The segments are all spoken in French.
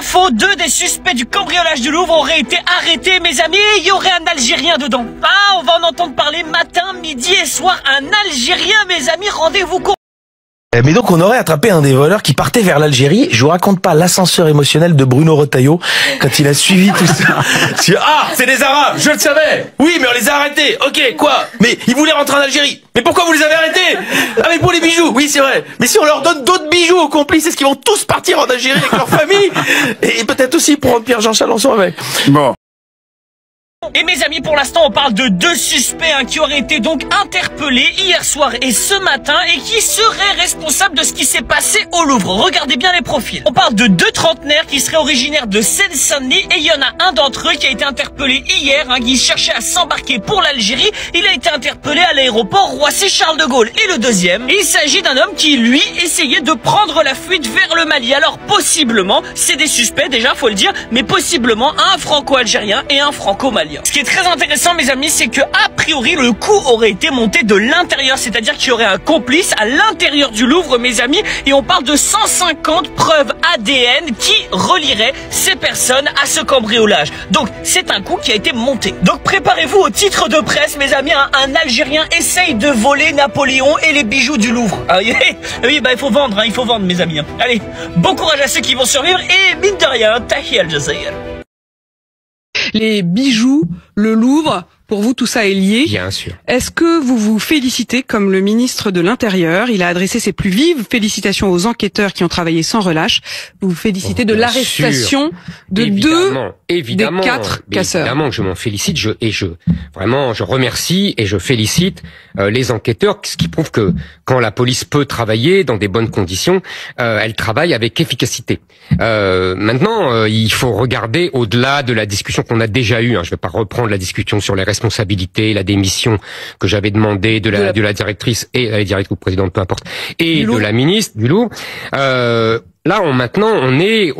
info, 2 des suspects du cambriolage du Louvre auraient été arrêtés, mes amis, et il y aurait un Algérien dedans. Ah, on va en entendre parler matin, midi et soir. Un Algérien, mes amis, rendez-vous compte. Mais donc on aurait attrapé un des voleurs qui partait vers l'Algérie. Je vous raconte pas l'ascenseur émotionnel de Bruno Retailleau quand il a suivi tout ça. Ah, c'est des Arabes, je le savais. Oui, mais on les a arrêtés. Ok, quoi? Mais ils voulaient rentrer en Algérie. Mais pourquoi vous les avez arrêtés? Ah, mais pour les bijoux. Oui, c'est vrai. Mais si on leur donne d'autres bijoux aux complices, est-ce qu'ils vont tous partir en Algérie avec leur famille? Et peut-être aussi pour Pierre-Jean Chalençon avec. Bon. Et mes amis, pour l'instant, on parle de 2 suspects qui auraient été donc interpellés hier soir et ce matin et qui seraient responsables de ce qui s'est passé au Louvre. Regardez bien les profils. On parle de 2 trentenaires qui seraient originaires de Seine-Saint-Denis et il y en a un d'entre eux qui a été interpellé hier, qui cherchait à s'embarquer pour l'Algérie. Il a été interpellé à l'aéroport Roissy-Charles de Gaulle. Et le deuxième, il s'agit d'un homme qui, lui, essayait de prendre la fuite vers le Mali. Alors possiblement, c'est des suspects déjà, faut le dire, mais possiblement un franco-algérien et un franco-malien. Ce qui est très intéressant, mes amis, c'est que a priori le coup aurait été monté de l'intérieur, c'est-à-dire qu'il y aurait un complice à l'intérieur du Louvre, mes amis, et on parle de 150 preuves ADN qui relieraient ces personnes à ce cambriolage. Donc c'est un coup qui a été monté. Donc préparez-vous au titre de presse, mes amis, un Algérien essaye de voler Napoléon et les bijoux du Louvre. Ah oui, bah il faut vendre, mes amis. Allez, bon courage à ceux qui vont survivre et mine de rien, Tahi Al-Jazair. Les bijoux, le Louvre, pour vous, tout ça est lié. Bien sûr. Est-ce que vous vous félicitez comme le ministre de l'Intérieur? Il a adressé ses plus vives félicitations aux enquêteurs qui ont travaillé sans relâche. Vous vous félicitez de l'arrestation de 2 des 4 casseurs. Évidemment que je m'en félicite, je remercie et je félicite les enquêteurs, ce qui prouve que quand la police peut travailler dans des bonnes conditions, elle travaille avec efficacité. Maintenant, il faut regarder au-delà de la discussion qu'on a déjà eue. Je ne vais pas reprendre la discussion sur les responsabilités, la démission que j'avais demandé de la directrice et la directrice ou présidente, peu importe, et de la ministre du Louvre. Là, maintenant, on est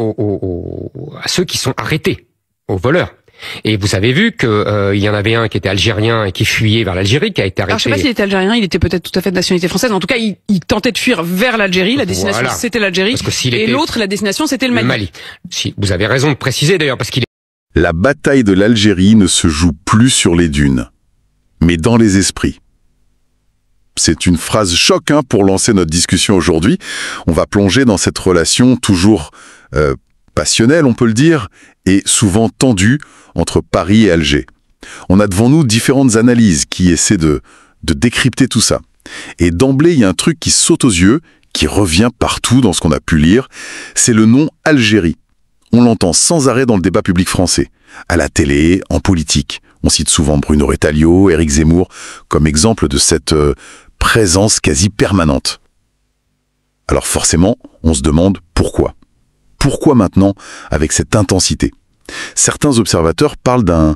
à ceux qui sont arrêtés, aux voleurs. Et vous avez vu que il y en avait un qui était algérien et qui fuyait vers l'Algérie, qui a été arrêté. Alors je sais pas s'il était algérien, il était peut-être tout à fait de nationalité française. En tout cas, il tentait de fuir vers l'Algérie. La destination c'était l'Algérie, et l'autre, la destination c'était le Mali. Si, vous avez raison de préciser d'ailleurs, parce qu'il est... La bataille de l'Algérie ne se joue plus sur les dunes, mais dans les esprits. C'est une phrase choc pour lancer notre discussion aujourd'hui. On va plonger dans cette relation toujours passionnelle, on peut le dire, et souvent tendue entre Paris et Alger. On a devant nous différentes analyses qui essaient de décrypter tout ça. Et d'emblée, il y a un truc qui saute aux yeux, qui revient partout dans ce qu'on a pu lire, c'est le nom Algérie. On l'entend sans arrêt dans le débat public français, à la télé, en politique. On cite souvent Bruno Retailleau, Éric Zemmour, comme exemple de cette présence quasi permanente. Alors forcément, on se demande pourquoi. Pourquoi maintenant, avec cette intensité? Certains observateurs parlent d'un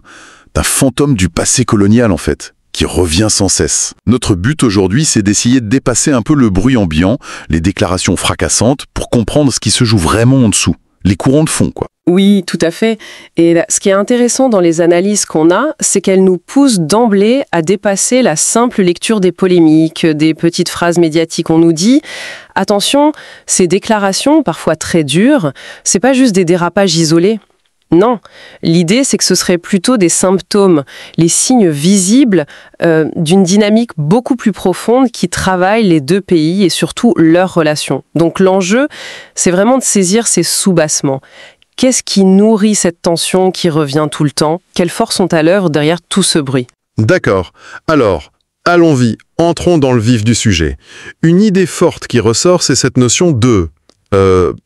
fantôme du passé colonial, en fait, qui revient sans cesse. Notre but aujourd'hui, c'est d'essayer de dépasser un peu le bruit ambiant, les déclarations fracassantes, pour comprendre ce qui se joue vraiment en dessous. Les courants de fond, quoi. Oui, tout à fait. Et là, ce qui est intéressant dans les analyses qu'on a, c'est qu'elles nous poussent d'emblée à dépasser la simple lecture des polémiques, des petites phrases médiatiques. On nous dit, attention, ces déclarations, parfois très dures, c'est pas juste des dérapages isolés. Non, l'idée c'est que ce serait plutôt des symptômes, les signes visibles d'une dynamique beaucoup plus profonde qui travaille les 2 pays et surtout leurs relations. Donc l'enjeu, c'est vraiment de saisir ces soubassements. Qu'est-ce qui nourrit cette tension qui revient tout le temps? Quelles forces sont à l'œuvre derrière tout ce bruit? D'accord. Alors, allons-y, entrons dans le vif du sujet. Une idée forte qui ressort, c'est cette notion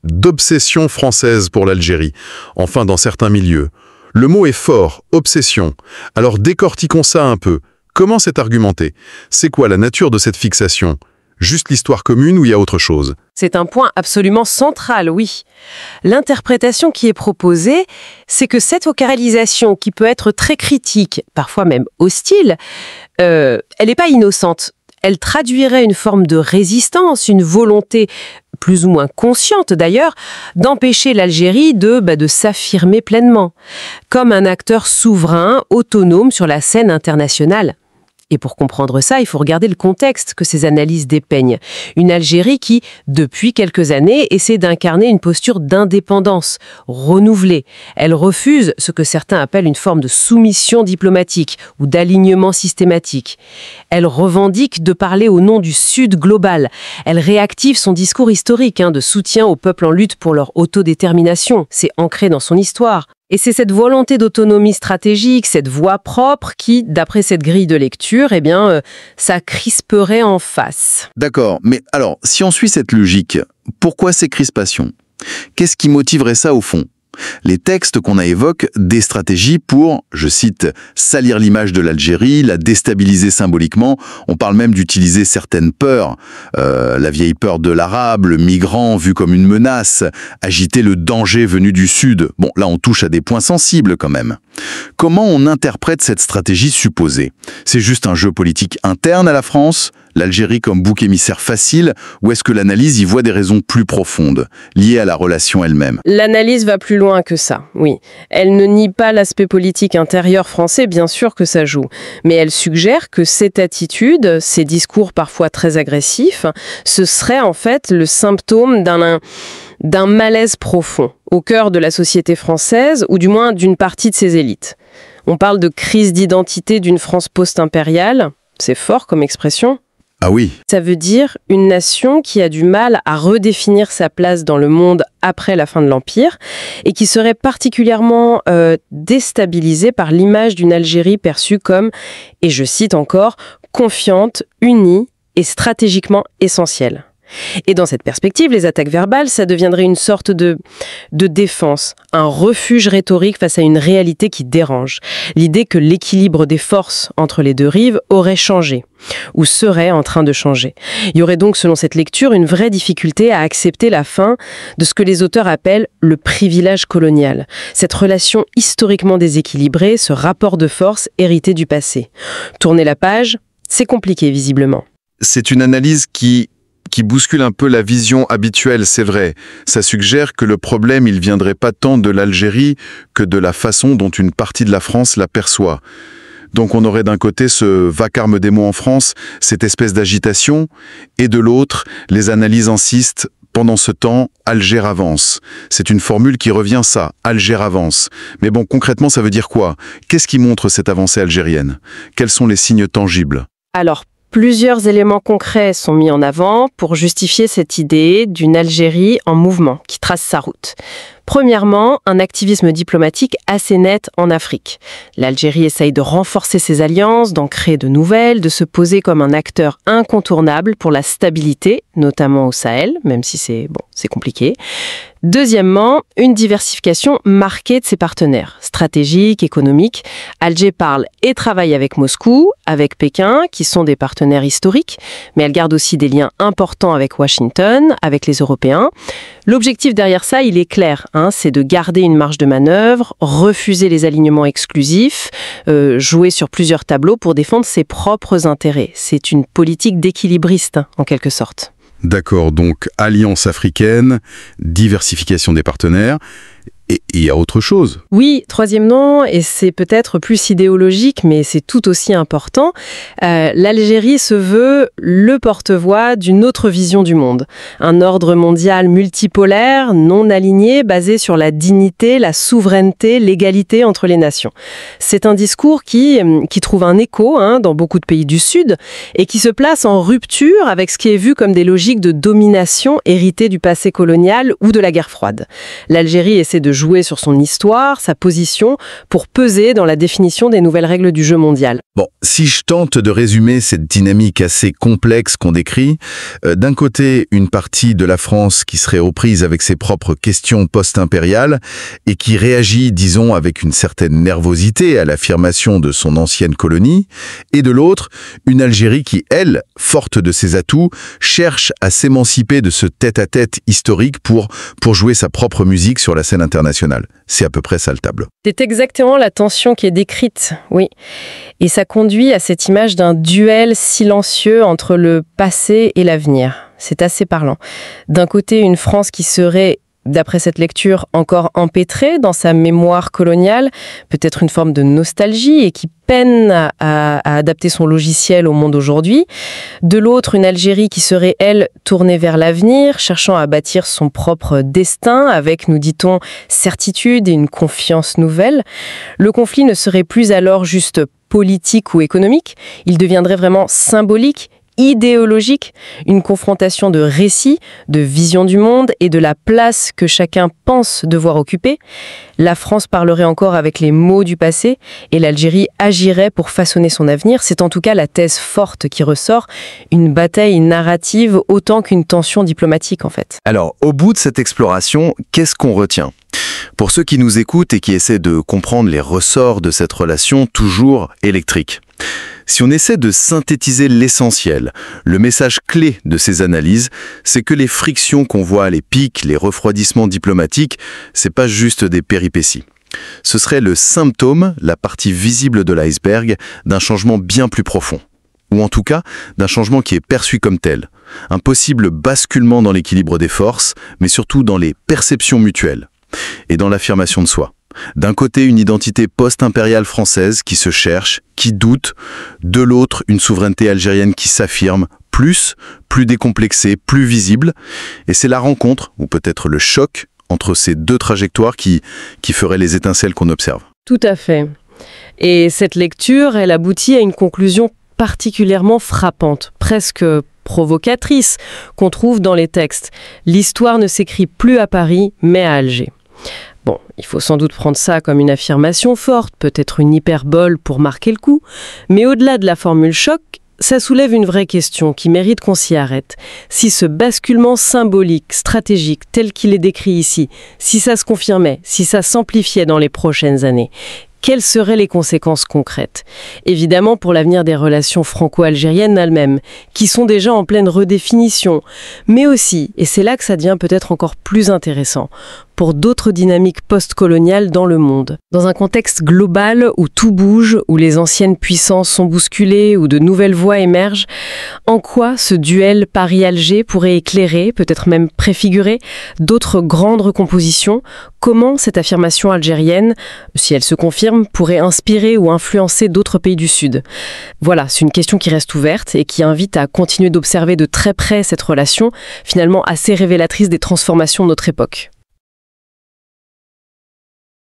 d'obsession française pour l'Algérie, enfin dans certains milieux. Le mot est fort, obsession. Alors décortiquons ça un peu. Comment c'est argumenté? C'est quoi la nature de cette fixation? Juste l'histoire commune ou il y a autre chose? C'est un point absolument central, oui. L'interprétation qui est proposée, c'est que cette vocalisation, qui peut être très critique, parfois même hostile, elle n'est pas innocente. Elle traduirait une forme de résistance, une volonté plus ou moins consciente d'ailleurs, d'empêcher l'Algérie de s'affirmer pleinement, comme un acteur souverain, autonome sur la scène internationale. Et pour comprendre ça, il faut regarder le contexte que ces analyses dépeignent. Une Algérie qui, depuis quelques années, essaie d'incarner une posture d'indépendance, renouvelée. Elle refuse ce que certains appellent une forme de soumission diplomatique ou d'alignement systématique. Elle revendique de parler au nom du Sud global. Elle réactive son discours historique de soutien aux peuples en lutte pour leur autodétermination. C'est ancré dans son histoire. Et c'est cette volonté d'autonomie stratégique, cette voix propre qui, d'après cette grille de lecture, ça crisperait en face. D'accord, mais alors, si on suit cette logique, pourquoi ces crispations? Qu'est-ce qui motiverait ça au fond? Les textes qu'on a évoquent des stratégies pour, je cite, salir l'image de l'Algérie, la déstabiliser symboliquement. On parle même d'utiliser certaines peurs, la vieille peur de l'arabe, le migrant vu comme une menace, agiter le danger venu du Sud. Bon, là on touche à des points sensibles quand même. Comment on interprète cette stratégie supposée? C'est juste un jeu politique interne à la France, l'Algérie comme bouc émissaire facile, ou est-ce que l'analyse y voit des raisons plus profondes, liées à la relation elle-même? L'analyse va plus loin que ça, oui. Elle ne nie pas l'aspect politique intérieur français, bien sûr que ça joue, mais elle suggère que cette attitude, ces discours parfois très agressifs, ce serait en fait le symptôme d'un malaise profond au cœur de la société française, ou du moins d'une partie de ses élites. On parle de crise d'identité d'une France post-impériale, c'est fort comme expression. Ah oui. Ça veut dire une nation qui a du mal à redéfinir sa place dans le monde après la fin de l'Empire et qui serait particulièrement déstabilisée par l'image d'une Algérie perçue comme, et je cite encore, confiante, unie et stratégiquement essentielle. Et dans cette perspective, les attaques verbales, ça deviendrait une sorte de défense, un refuge rhétorique face à une réalité qui dérange. L'idée que l'équilibre des forces entre les deux rives aurait changé, ou serait en train de changer. Il y aurait donc, selon cette lecture, une vraie difficulté à accepter la fin de ce que les auteurs appellent le privilège colonial. Cette relation historiquement déséquilibrée, ce rapport de force hérité du passé. Tourner la page, c'est compliqué visiblement. C'est une analyse qui bouscule un peu la vision habituelle, c'est vrai. Ça suggère que le problème, il viendrait pas tant de l'Algérie que de la façon dont une partie de la France la perçoit. Donc on aurait d'un côté ce vacarme des mots en France, cette espèce d'agitation, et de l'autre, les analyses insistent, pendant ce temps, Alger avance. C'est une formule qui revient ça, Alger avance. Mais bon, concrètement, ça veut dire quoi? Qu'est-ce qui montre cette avancée algérienne? Quels sont les signes tangibles? Alors, plusieurs éléments concrets sont mis en avant pour justifier cette idée d'une Algérie en mouvement, qui trace sa route. Premièrement, un activisme diplomatique assez net en Afrique. L'Algérie essaye de renforcer ses alliances, d'en créer de nouvelles, de se poser comme un acteur incontournable pour la stabilité, notamment au Sahel, même si c'est compliqué. Deuxièmement, une diversification marquée de ses partenaires, stratégiques, économiques. Alger parle et travaille avec Moscou, avec Pékin, qui sont des partenaires historiques, mais elle garde aussi des liens importants avec Washington, avec les Européens. L'objectif derrière ça, il est clair, c'est de garder une marge de manœuvre, refuser les alignements exclusifs, jouer sur plusieurs tableaux pour défendre ses propres intérêts. C'est une politique d'équilibriste, en quelque sorte. D'accord, donc alliance africaine, diversification des partenaires, et il y a autre chose. Oui, troisième nom, et c'est peut-être plus idéologique, mais c'est tout aussi important. L'Algérie se veut le porte-voix d'une autre vision du monde. Un ordre mondial multipolaire, non aligné, basé sur la dignité, la souveraineté, l'égalité entre les nations. C'est un discours qui trouve un écho dans beaucoup de pays du Sud et qui se place en rupture avec ce qui est vu comme des logiques de domination héritées du passé colonial ou de la guerre froide. L'Algérie essaie de jouer sur son histoire, sa position, pour peser dans la définition des nouvelles règles du jeu mondial. Bon, si je tente de résumer cette dynamique assez complexe qu'on décrit, d'un côté, une partie de la France qui serait aux prises avec ses propres questions post-impériales et qui réagit, disons, avec une certaine nervosité à l'affirmation de son ancienne colonie, et de l'autre, une Algérie qui, elle, forte de ses atouts, cherche à s'émanciper de ce tête-à-tête historique pour jouer sa propre musique sur la scène internationale. C'est à peu près ça le tableau. C'est exactement la tension qui est décrite, oui. Et ça conduit à cette image d'un duel silencieux entre le passé et l'avenir. C'est assez parlant. D'un côté, une France qui serait d'après cette lecture, encore empêtrée dans sa mémoire coloniale, peut-être une forme de nostalgie et qui peine à adapter son logiciel au monde aujourd'hui. De l'autre, une Algérie qui serait, elle, tournée vers l'avenir, cherchant à bâtir son propre destin avec, nous dit-on, certitude et une confiance nouvelle. Le conflit ne serait plus alors juste politique ou économique, il deviendrait vraiment symbolique, idéologique, une confrontation de récits, de vision du monde et de la place que chacun pense devoir occuper. La France parlerait encore avec les mots du passé et l'Algérie agirait pour façonner son avenir. C'est en tout cas la thèse forte qui ressort, une bataille narrative autant qu'une tension diplomatique en fait. Alors, au bout de cette exploration, qu'est-ce qu'on retient ? Pour ceux qui nous écoutent et qui essaient de comprendre les ressorts de cette relation toujours électrique. Si on essaie de synthétiser l'essentiel, le message clé de ces analyses, c'est que les frictions qu'on voit, les pics, les refroidissements diplomatiques, c'est pas juste des péripéties. Ce serait le symptôme, la partie visible de l'iceberg, d'un changement bien plus profond. Ou en tout cas, d'un changement qui est perçu comme tel. Un possible basculement dans l'équilibre des forces, mais surtout dans les perceptions mutuelles et dans l'affirmation de soi. D'un côté, une identité post-impériale française qui se cherche, qui doute. De l'autre, une souveraineté algérienne qui s'affirme, plus décomplexée, plus visible. Et c'est la rencontre, ou peut-être le choc, entre ces deux trajectoires qui ferait les étincelles qu'on observe. Tout à fait. Et cette lecture, elle aboutit à une conclusion particulièrement frappante, presque provocatrice, qu'on trouve dans les textes. L'histoire ne s'écrit plus à Paris, mais à Alger. Bon, il faut sans doute prendre ça comme une affirmation forte, peut-être une hyperbole pour marquer le coup, mais au-delà de la formule choc, ça soulève une vraie question qui mérite qu'on s'y arrête. Si ce basculement symbolique, stratégique, tel qu'il est décrit ici, si ça se confirmait, si ça s'amplifiait dans les prochaines années, quelles seraient les conséquences concrètes ? Évidemment pour l'avenir des relations franco-algériennes elles-mêmes, qui sont déjà en pleine redéfinition, mais aussi, et c'est là que ça devient peut-être encore plus intéressant, pour d'autres dynamiques post-coloniales dans le monde. Dans un contexte global où tout bouge, où les anciennes puissances sont bousculées, où de nouvelles voies émergent, en quoi ce duel Paris-Alger pourrait éclairer, peut-être même préfigurer, d'autres grandes recompositions ? Comment cette affirmation algérienne, si elle se confirme, pourrait inspirer ou influencer d'autres pays du Sud ? Voilà, c'est une question qui reste ouverte et qui invite à continuer d'observer de très près cette relation, finalement assez révélatrice des transformations de notre époque.